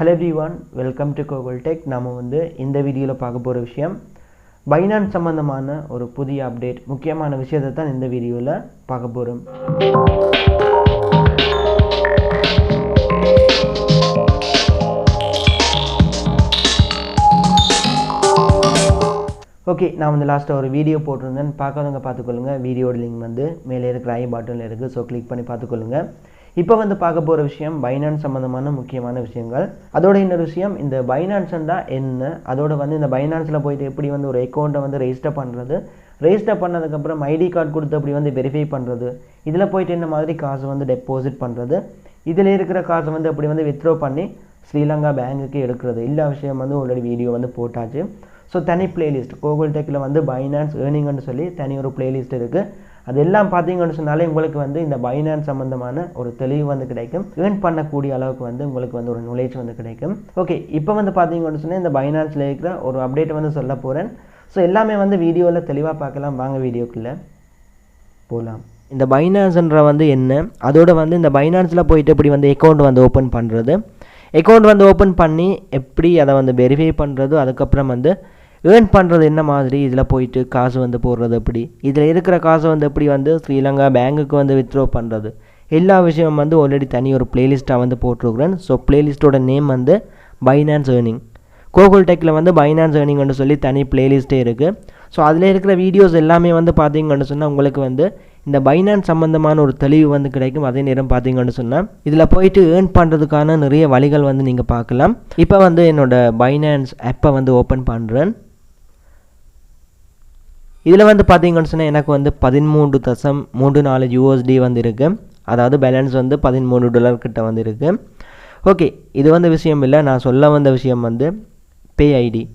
Hello everyone, welcome to Kokul Tech. நாம இந்த வீடியோல பார்க்க போற விஷயம் Binance சம்பந்தமான ஒரு புதிய அப்டேட், முக்கியமான விஷயத்தை தான் இந்த வீடியோல பார்க்க போறோம். ஓகே, நான் லாஸ்ட் ஒரு வீடியோ போட்டிருந்தேன், பார்க்காதவங்க பார்த்துக்கொள்ளுங்க. வீடியோட லிங்க் மேலே இருக்கிற ஐ பட்டன்ல இருக்கு, ஸோ கிளிக் பண்ணி பார்த்துக்கொள்ளுங்க. இப்போ பார்க்க போகிற விஷயம் பைனான்ஸ் சம்மந்தமான முக்கியமான விஷயங்கள். அதோட இன்னொரு விஷயம், இந்த பைனான்ஸ்ண்டா என்ன, அதோட இந்த பைனான்ஸில் போயிட்டு எப்படி ஒரு அக்கௌண்ட்டை ரெஜிஸ்டர் பண்ணுறது, ரெஜிஸ்டர் பண்ணதுக்கப்புறம் ஐடி கார்டு கொடுத்து அப்படி வெரிஃபை பண்ணுறது, இதில் போயிட்டு என்ன மாதிரி காசு டெபாசிட் பண்ணுறது, இதில் இருக்கிற காசை அப்படி வித்ட்ரா பண்ணி ஸ்ரீலங்கா பேங்குக்கு எடுக்கிறது, எல்லா விஷயம் ஆல்ரெடி வீடியோ போட்டாச்சு. ஸோ தனி பிளேலிஸ்ட் கோகுல் டெக்கில் பைனான்ஸ் ஏர்னிங்னு சொல்லி தனி ஒரு பிளேலிஸ்ட் இருக்குது. அதெல்லாம் பார்த்தீங்கன்னு சொன்னாலே உங்களுக்கு இந்த பைனான்ஸ் சம்மந்தமான ஒரு தெளிவு கிடைக்கும். ஏர்ன் பண்ணக்கூடிய அளவுக்கு உங்களுக்கு ஒரு நாலேஜ் கிடைக்கும். ஓகே, இப்போ பார்த்தீங்கன்னு சொன்னால் இந்த பைனான்ஸில் இருக்கிற ஒரு அப்டேட் சொல்ல போகிறேன். ஸோ எல்லாமே வீடியோவில் தெளிவாக பார்க்கலாம். வாங்க வீடியோக்குள்ளே போகலாம். இந்த பைனான்ஸ்ன்ற என்ன, அதோட இந்த பைனான்ஸில் போயிட்டு எப்படி அக்கௌண்ட் ஓப்பன் பண்ணுறது, அக்கௌண்ட் ஓப்பன் பண்ணி எப்படி அதை வெரிஃபை பண்ணுறது, அதுக்கப்புறம் ஏர்ன் பண்ணுறது என்ன மாதிரி, இதில் போயிட்டு காசு போடுறது எப்படி, இதில் இருக்கிற காசை எப்படி ஸ்ரீலங்கா பேங்குக்கு வித்ட்ரா பண்ணுறது, எல்லா விஷயம் ஆல்ரெடி தனி ஒரு பிளேலிஸ்ட்டாக போட்டிருக்கிறேன். ஸோ பிளேலிஸ்ட்டோட நேம் பைனான்ஸ் ஏர்னிங். கோகுல் டெக்கில் பைனான்ஸ் ஏர்னிங்னு சொல்லி தனி பிளேலிஸ்ட்டே இருக்குது. ஸோ அதில் இருக்கிற வீடியோஸ் எல்லாமே பார்த்தீங்கன்னு சொன்னால் உங்களுக்கு இந்த பைனான்ஸ் சம்மந்தமான ஒரு தெளிவு கிடைக்கும். அதே நேரம் பார்த்தீங்கன்னு சொன்னால் இதில் போயிட்டு ஏர்ன் பண்ணுறதுக்கான நிறைய வழிகள் நீங்கள் பார்க்கலாம். இப்போ என்னோடய பைனான்ஸ் ஆப்பை ஓப்பன் பண்ணுறேன். இதில் பார்த்தீங்கன்னு சொன்னால் எனக்கு $13.34 USD இருக்குது. அதாவது பேலன்ஸ் $13 கிட்ட இருக்குது. ஓகே, இது விஷயம் இல்லை, நான் சொல்ல வந்த விஷயம் பே ஐடி.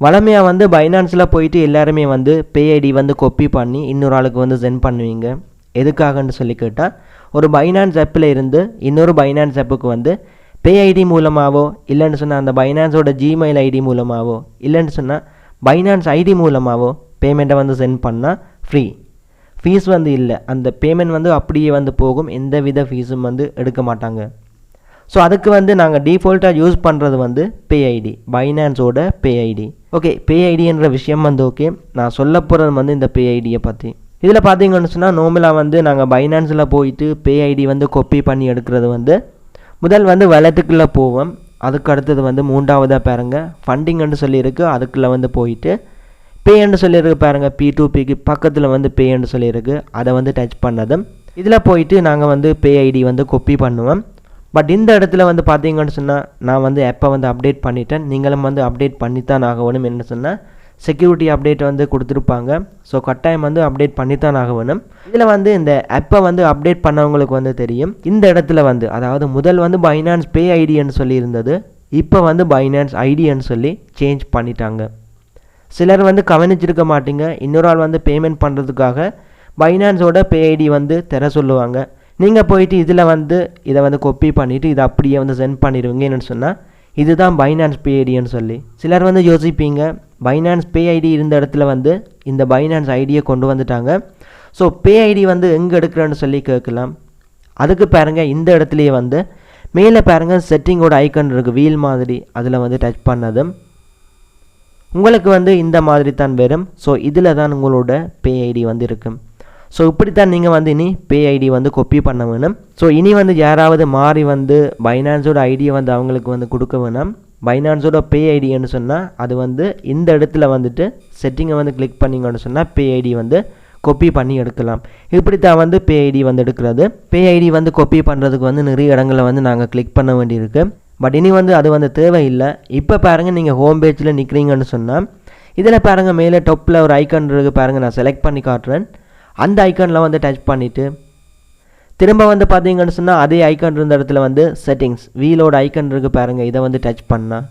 வளமையாக பைனான்ஸில் போயிட்டு எல்லாருமே பே ஐடி காப்பி பண்ணி இன்னொரு ஆளுக்கு சென்ட் பண்ணுவீங்க. எதுக்காகன்னு சொல்லி கேட்டால், ஒரு பைனான்ஸ் ஆப்பில் இருந்து இன்னொரு பைனான்ஸ் ஆப்புக்கு பே ஐடி மூலமாகவோ, இல்லைன்னு சொன்னால் அந்த பைனான்ஸோட ஜிமெயில் ஐடி மூலமாகவோ, இல்லைன்னு சொன்னால் பைனான்ஸ் ஐடி மூலமாகவோ பேமெண்ட்டை சென்ட் பண்ணால் ஃப்ரீ. ஃபீஸ் இல்லை, அந்த பேமெண்ட் அப்படியே போகும், எந்த வித ஃபீஸும் எடுக்க மாட்டாங்க. ஸோ அதுக்கு நாங்கள் டிஃபால்ட்டாக யூஸ் பண்ணுறது பே ஐடி, பைனான்ஸோட பே ஐடி. ஓகே, பே ஐடின்ற விஷயம் ஓகே, நான் சொல்ல போகிறது இந்த பே ஐடியை பற்றி. இதில் பார்த்தீங்கன்னு சொன்னால் நார்மலாக நாங்கள் பைனான்ஸில் போயிட்டு பே ஐடி காப்பி பண்ணி எடுக்கிறது முதல் வலத்துக்குள்ளே போவோம். அதுக்கு அடுத்தது மூன்றாவதாக பாருங்க ஃபண்டிங்னு சொல்லியிருக்கு, அதுக்குள்ளே போயிட்டு பேன்னு சொல்லியிருக்கு பாருங்க, P2Pக்கு பக்கத்தில் பேன்னு சொல்லியிருக்கு, அதை டச் பண்ணதும் இதில் போயிட்டு நாங்கள் பே ஐடி காப்பி பண்ணுவோம். பட் இந்த இடத்துல பார்த்தீங்கன்னு சொன்னால் நான் ஆப்பை அப்டேட் பண்ணிட்டேன். நீங்களும் அப்டேட் பண்ணித்தான் ஆகணும். என்ன சொன்னால் செக்யூரிட்டி அப்டேட் கொடுத்துருப்பாங்க. ஸோ கட்டாயம் அப்டேட் பண்ணித்தான் ஆகணும். இதில் இந்த ஆப்பை அப்டேட் பண்ணவங்களுக்கு தெரியும். இந்த இடத்துல அதாவது முதல் பைனான்ஸ் பே ஐடின்னு சொல்லி இருந்தது, இப்போ பைனான்ஸ் ஐடின்னு சொல்லி சேஞ்ச் பண்ணிட்டாங்க. சிலர் கவனிச்சிருக்க மாட்டீங்க, இன்னொரு ஆள் பேமெண்ட் பண்ணுறதுக்காக பைனான்ஸோட பே ஐடி தர சொல்லுவாங்க. நீங்கள் போயிட்டு இதில் இதை காப்பி பண்ணிவிட்டு இதை அப்படியே சென்ட் பண்ணிடுவீங்க. என்னென்னு சொன்னால் இதுதான் பைனான்ஸ் பே ஐடின்னு சொல்லி சிலர் யோசிப்பீங்க, பைனான்ஸ் பே ஐடி இருந்த இடத்துல இந்த பைனான்ஸ் ஐடியை கொண்டு வந்துட்டாங்க. ஸோ பே ஐடி எங்கே எடுக்கிறேன்னு சொல்லி கேட்கலாம். அதுக்கு பாருங்கள், இந்த இடத்துலையே மேலே பாருங்கள் செட்டிங்கோட ஐக்கன் இருக்குது, வீல் மாதிரி, அதில் டச் பண்ணதும் உங்களுக்கு இந்த மாதிரி தான் வரும். ஸோ இதில் தான் உங்களோட பே ஐடி இருக்கும். ஸோ இப்படித்தான் நீங்கள் இனி பே ஐடி காப்பி பண்ண வேணும். ஸோ இனி யாராவது மாறி பைனான்ஸோட ஐடியை அவங்களுக்கு கொடுக்க வேணாம். பைனான்ஸோட பே ஐடின்னு சொன்னால் அது இந்த இடத்துல செட்டிங்கை கிளிக் பண்ணிங்கன்னு சொன்னால் பே ஐடி காப்பி பண்ணி எடுக்கலாம். இப்படி தான் பே ஐடி எடுக்கிறது. பே ஐடி காப்பி பண்ணுறதுக்கு நிறைய இடங்களில் நாங்கள் கிளிக் பண்ண வேண்டியிருக்கு. பட் இனி அது தேவையில்லை. இப்போ பாருங்கள், நீங்கள் ஹோம் பேஜில் நிற்கிறீங்கன்னு சொன்னால் இதில் பாருங்கள் மேலே டாப்பில் ஒரு ஐக்கான் இருக்குது பாருங்கள், நான் செலக்ட் பண்ணி காட்டுறேன். அந்த ஐக்கானில் டச் பண்ணிவிட்டு திரும்ப பார்த்தீங்கன்னு சொன்னால் அதே ஐக்கான் இருந்த இடத்துல செட்டிங்ஸ் வீலோட ஐக்கான் இருக்குது பாருங்கள், இதை டச் பண்ணால்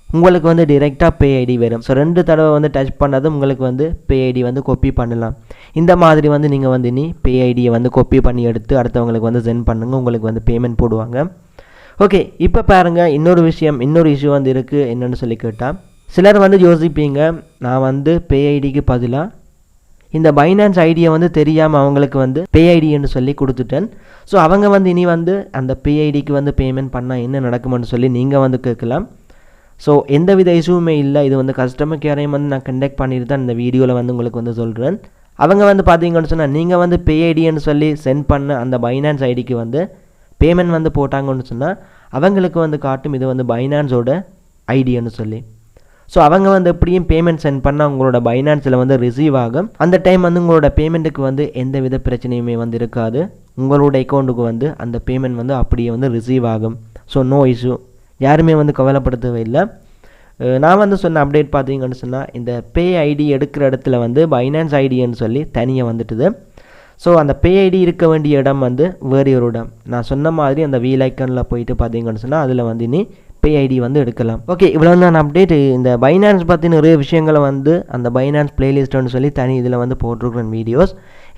உங்களுக்கு டிரெக்டாக பே ஐடி வரும். ஸோ 2 தடவை டச் பண்ணதும் உங்களுக்கு பே ஐடி காப்பி பண்ணலாம். இந்த மாதிரி நீங்கள் இனி பே ஐடியை காப்பி பண்ணி எடுத்து அடுத்தவங்களுக்கு சென்ட் பண்ணுங்கள், உங்களுக்கு பேமெண்ட் போடுவாங்க. ஓகே, இப்போ பாருங்கள் இன்னொரு விஷயம், இன்னொரு இஷ்யூ இருக்குது. என்னென்னு சொல்லி கேட்டால் சிலர் யோசிப்பீங்க, நான் பே ஐடிக்கு பதிலாக இந்த பைனான்ஸ் ஐடியை வந்து தெரியாமல் அவங்களுக்கு வந்து பே ஐடின்னு சொல்லி கொடுத்துட்டேன். ஸோ அவங்க வந்து இனி வந்து அந்த பே ஐடிக்கு வந்து பேமெண்ட் பண்ணால் என்ன நடக்குமென்னு சொல்லி நீங்கள் வந்து கேட்கலாம். ஸோ எந்தவித இஷ்யூமே இல்லை. இது வந்து கஸ்டமர் கேரையும் வந்து நான் கண்டக்ட் பண்ணிட்டு தான் இந்த வீடியோவில் வந்து உங்களுக்கு வந்து சொல்கிறேன். அவங்க வந்து பார்த்தீங்கன்னு சொன்னால் நீங்கள் வந்து பே ஐடின்னு சொல்லி சென்ட் பண்ண அந்த பைனான்ஸ் ஐடிக்கு வந்து பேமெண்ட் வந்து போட்டாங்கன்னு சொன்னால் அவங்களுக்கு வந்து காட்டும் இது வந்து பைனான்ஸோட ஐடின்னு சொல்லி. ஸோ அவங்க வந்து எப்படியும் பேமெண்ட் சென்ட் பண்ணால் உங்களோட பைனான்ஸில் வந்து ரிசீவ் ஆகும். அந்த டைம் வந்து உங்களோட பேமெண்ட்டுக்கு வந்து எந்த வித பிரச்சனையுமே வந்து இருக்காது. உங்களோட அக்கௌண்ட்டுக்கு வந்து அந்த பேமெண்ட் வந்து அப்படியே வந்து ரிசீவ் ஆகும். ஸோ நோ இஷ்யூ, யாருமே வந்து கவலைப்படுத்தவே இல்லை. நான் வந்து சொன்ன அப்டேட் பார்த்தீங்கன்னு சொன்னால் இந்த பே ஐடி எடுக்கிற இடத்துல வந்து பைனான்ஸ் ஐடின்னு சொல்லி தனியாக வந்துட்டுது. ஸோ அந்த பே ஐடி இருக்க வேண்டிய இடம் வந்து வேறு ஒரு இடம். நான் சொன்ன மாதிரி அந்த வீல் ஐக்கனில் போயிட்டு பார்த்தீங்கன்னு சொன்னால் அதில் வந்து இனி பே ஐடி வந்து எடுக்கலாம். ஓகே, இவ்வளோ தான் அப்டேட். இந்த பைனான்ஸ் பற்றி நிறைய விஷயங்களை வந்து அந்த பைனான்ஸ் பிளேலிஸ்ட்டுன்னு சொல்லி தனி இதில் வந்து போட்டிருக்கிறேன் வீடியோஸ்.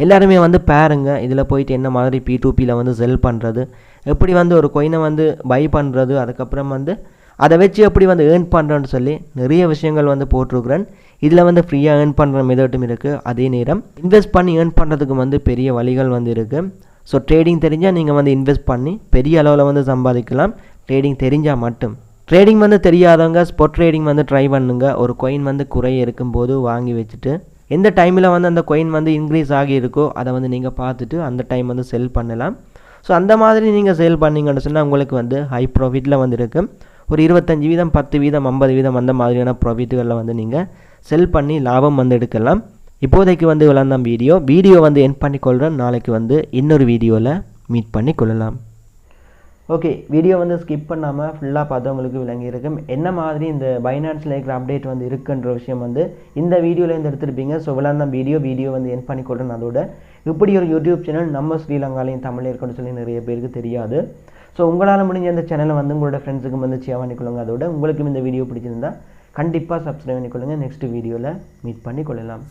எல்லாருமே வந்து பாருங்க. இதில் போயிட்டு என்ன மாதிரி P2Pயில் வந்து செல் பண்ணுறது, எப்படி வந்து ஒரு கொயினை வந்து பை பண்ணுறது, அதுக்கப்புறம் வந்து அதை வச்சு எப்படி வந்து ஏர்ன் பண்ணுறேன்னு சொல்லி நிறைய விஷயங்கள் வந்து போட்டிருக்கிறேன். இதில் வந்து ஃப்ரீயாக ஏர்ன் பண்ணுற மெத்தட்டும் இருக்குது. அதே நேரம் இன்வெஸ்ட் பண்ணி ஏர்ன் பண்ணுறதுக்கு வந்து பெரிய வழிகள் வந்து இருக்குது. ஸோ ட்ரேடிங் தெரிஞ்சால் நீங்கள் வந்து இன்வெஸ்ட் பண்ணி பெரிய அளவில் வந்து சம்பாதிக்கலாம். ட்ரேடிங் தெரிஞ்சால் மட்டும். ட்ரேடிங் வந்து தெரியாதவங்க ஸ்பாட் ட்ரேடிங் வந்து ட்ரை பண்ணுங்க. ஒரு கொயின் வந்து குறைய இருக்கும்போது வாங்கி வச்சுட்டு எந்த டைமில் வந்து அந்த கொயின் வந்து இன்க்ரீஸ் ஆகி இருக்கோ அதை வந்து நீங்கள் பார்த்துட்டு அந்த டைம் வந்து செல் பண்ணலாம். ஸோ அந்த மாதிரி நீங்கள் சேல் பண்ணிங்கன்னு சொன்னால் உங்களுக்கு வந்து ஹை ப்ராஃபிட்டில் வந்து இருக்குது. ஒரு 25%, 10%, 50% அந்த மாதிரியான ப்ராஃபிட்டுகளில் வந்து நீங்கள் செல் பண்ணி லாபம் வந்து எடுக்கலாம். இப்போதைக்கு வந்து விளாண்டாம் வீடியோ வந்து எண்ட் பண்ணிக்கொள்கிறேன். நாளைக்கு வந்து இன்னொரு வீடியோவில் மீட் பண்ணி கொள்ளலாம். ஓகே, வீடியோ வந்து ஸ்கிப் பண்ணாமல் ஃபுல்லாக பார்த்து உங்களுக்கு விளங்கியிருக்கும் என்ன மாதிரி இந்த பைனான்ஸில் இருக்கிற அப்டேட் வந்து இருக்குன்ற விஷயம் வந்து இந்த வீடியோவில் எடுத்துருப்பீங்க. ஸோ விளாண்டாம் வீடியோ வந்து எண்ட் பண்ணிக்கொள்கிறேன். அதோட இப்படி ஒரு யூடியூப் சேனல் நம்ம ஸ்ரீலங்காலையும் தமிழ் இருக்குன்னு சொல்லி நிறைய பேருக்கு தெரியாது. ஸோ உங்களால் முடிஞ்ச இந்த சேனலை வந்து உங்களோட ஃப்ரெண்ட்ஸுக்கு வந்து ஷேர் பண்ணிக்கொள்ளுங்க. அதோட உங்களுக்கும் இந்த வீடியோ பிடிச்சிருந்தா கண்டிப்பாக சப்ஸ்கிரைப் பண்ணிக்கொள்ளுங்கள். நெக்ஸ்ட் வீடியோவில் மீட் பண்ணிக்கொள்ளலாம்.